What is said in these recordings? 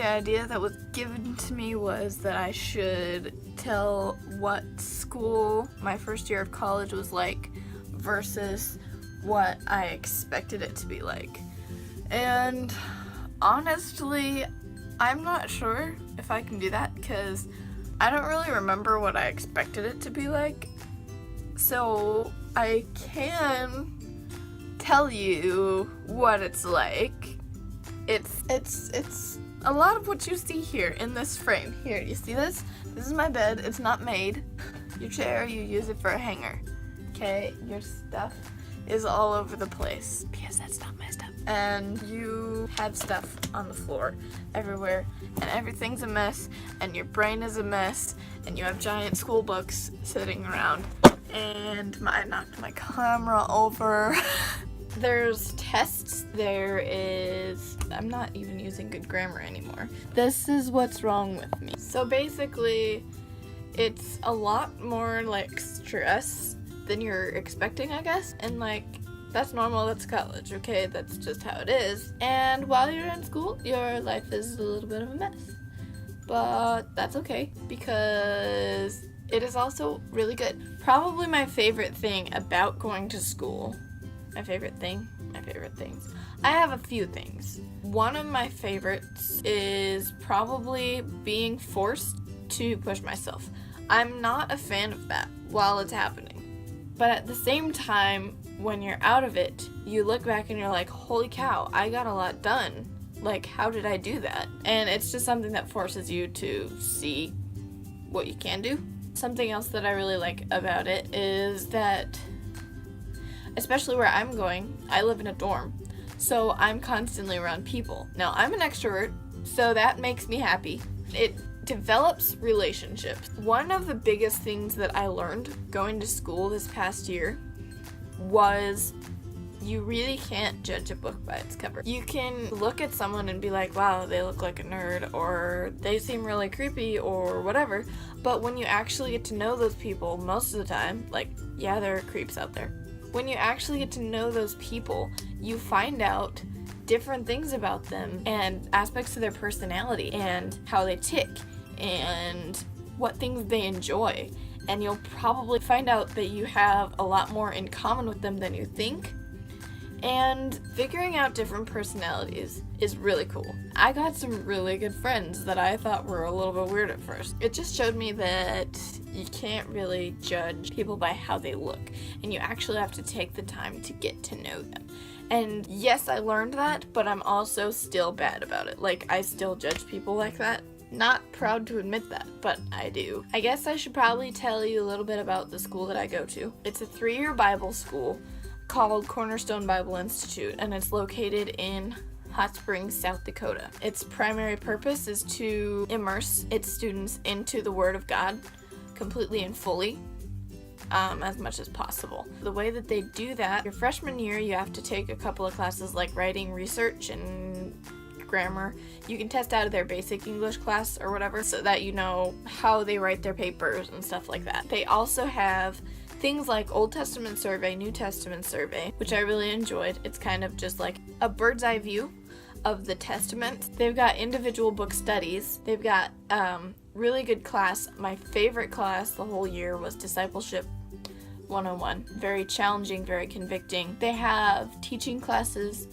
the idea that was given to me was that I should tell what school my first year of college was like versus what I expected it to be like. And honestly, I'm not sure if I can do that because I don't really remember what I expected it to be like. So I can tell you what it's like. It's a lot of what you see here in this frame. Here, you see this? This is my bed. It's not made. Your chair, you use it for a hanger. Okay, your stuff is all over the place because that's not my stuff. And you have stuff on the floor everywhere, and everything's a mess, and your brain is a mess, and you have giant school books sitting around, and I knocked my camera over. There's tests, I'm not even using good grammar anymore. This is what's wrong with me. So basically, it's a lot more like stress than you're expecting, I guess. And like, that's normal, that's college, okay? That's just how it is. And while you're in school, your life is a little bit of a mess. But that's okay, because it is also really good. Probably my favorite thing about going to school, my favorite things. I have a few things. One of my favorites is probably being forced to push myself. I'm not a fan of that while it's happening. But at the same time, when you're out of it, you look back and you're like, holy cow, I got a lot done. Like, how did I do that? And it's just something that forces you to see what you can do. Something else that I really like about it is that, especially where I'm going, I live in a dorm, so I'm constantly around people. Now, I'm an extrovert, so that makes me happy. It develops relationships. One of the biggest things that I learned going to school this past year was you really can't judge a book by its cover. You can look at someone and be like, wow, they look like a nerd, or they seem really creepy, or whatever, but when you actually get to know those people, most of the time, like, yeah, there are creeps out there. When you actually get to know those people, you find out different things about them and aspects of their personality and how they tick and what things they enjoy. And you'll probably find out that you have a lot more in common with them than you think. And figuring out different personalities is really cool. I got some really good friends that I thought were a little bit weird at first. It just showed me that you can't really judge people by how they look, and you actually have to take the time to get to know them. And yes, I learned that, but I'm also still bad about it. Like, I still judge people like that. Not proud to admit that, but I do. I guess I should probably tell you a little bit about the school that I go to. It's a 3-year Bible school called Cornerstone Bible Institute, and it's located in Hot Springs, South Dakota. Its primary purpose is to immerse its students into the Word of God completely and fully, as much as possible. The way that they do that, your freshman year, you have to take a couple of classes like writing, research, and grammar. You can test out of their basic English class or whatever so that you know how they write their papers and stuff like that. They also have things like Old Testament survey, New Testament survey, which I really enjoyed. It's kind of just like a bird's eye view of the Testament. They've got individual book studies. They've got really good class. My favorite class the whole year was Discipleship 101. Very challenging, very convicting. They have teaching classes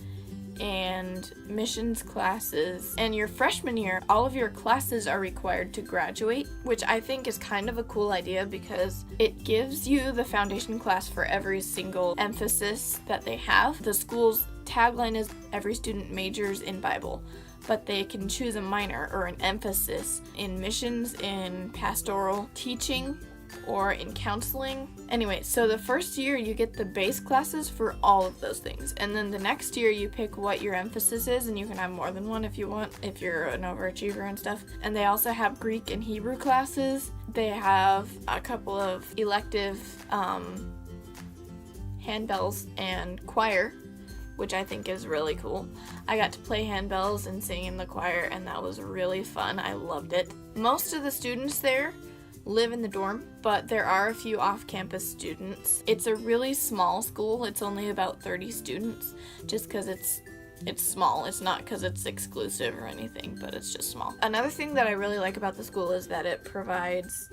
and missions classes. And your freshman year, all of your classes are required to graduate, which I think is kind of a cool idea because it gives you the foundation class for every single emphasis that they have. The school's tagline is every student majors in Bible, but they can choose a minor or an emphasis in missions, in pastoral teaching, or in counseling. Anyway, so the first year you get the base classes for all of those things, and then the next year you pick what your emphasis is, and you can have more than one if you want, if you're an overachiever and stuff. And they also have Greek and Hebrew classes. They have a couple of elective handbells and choir, which I think is really cool. I got to play handbells and sing in the choir, and that was really fun. I loved it. Most of the students there live in the dorm, but there are a few off-campus students. It's a really small school. It's only about 30 students, just because it's it's small. It's not because it's exclusive or anything, but it's just small. Another thing that I really like about the school is that it provides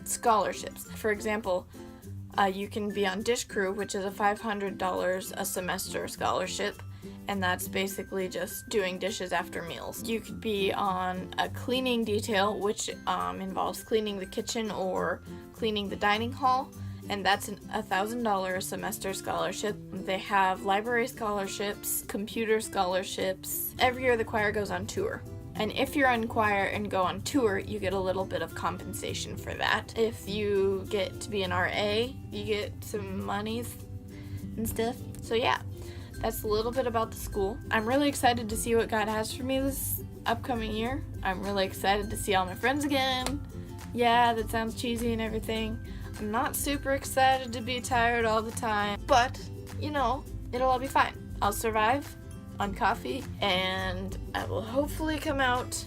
scholarships. For example, you can be on dish crew, which is a $500 a semester scholarship, and that's basically just doing dishes after meals. You could be on a cleaning detail, which involves cleaning the kitchen or cleaning the dining hall, and that's a $1,000 a semester scholarship. They have library scholarships, computer scholarships. Every year the choir goes on tour. And if you're on choir and go on tour, you get a little bit of compensation for that. If you get to be an RA, you get some monies and stuff. So yeah, that's a little bit about the school. I'm really excited to see what God has for me this upcoming year. I'm really excited to see all my friends again. Yeah, that sounds cheesy and everything. I'm not super excited to be tired all the time, but, you know, it'll all be fine. I'll survive on coffee, and I will hopefully come out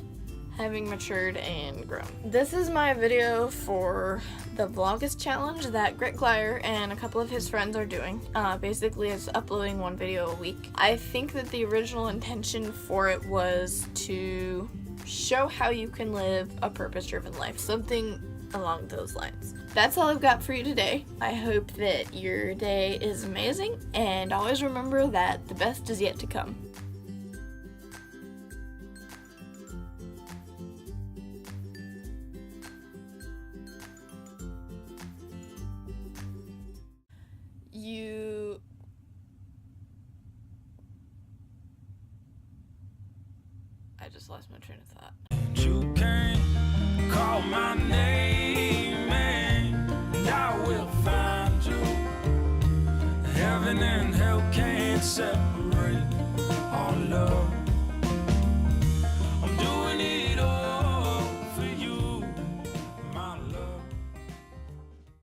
having matured and grown. This is my video for the Vlogmas challenge that Grit Glyer and a couple of his friends are doing. Basically, it's uploading one video a week. I think that the original intention for it was to show how you can live a purpose-driven life, something along those lines. That's all I've got for you today. I hope that your day is amazing, and always remember that the best is yet to come. I just lost my train of thought. You can't call my name.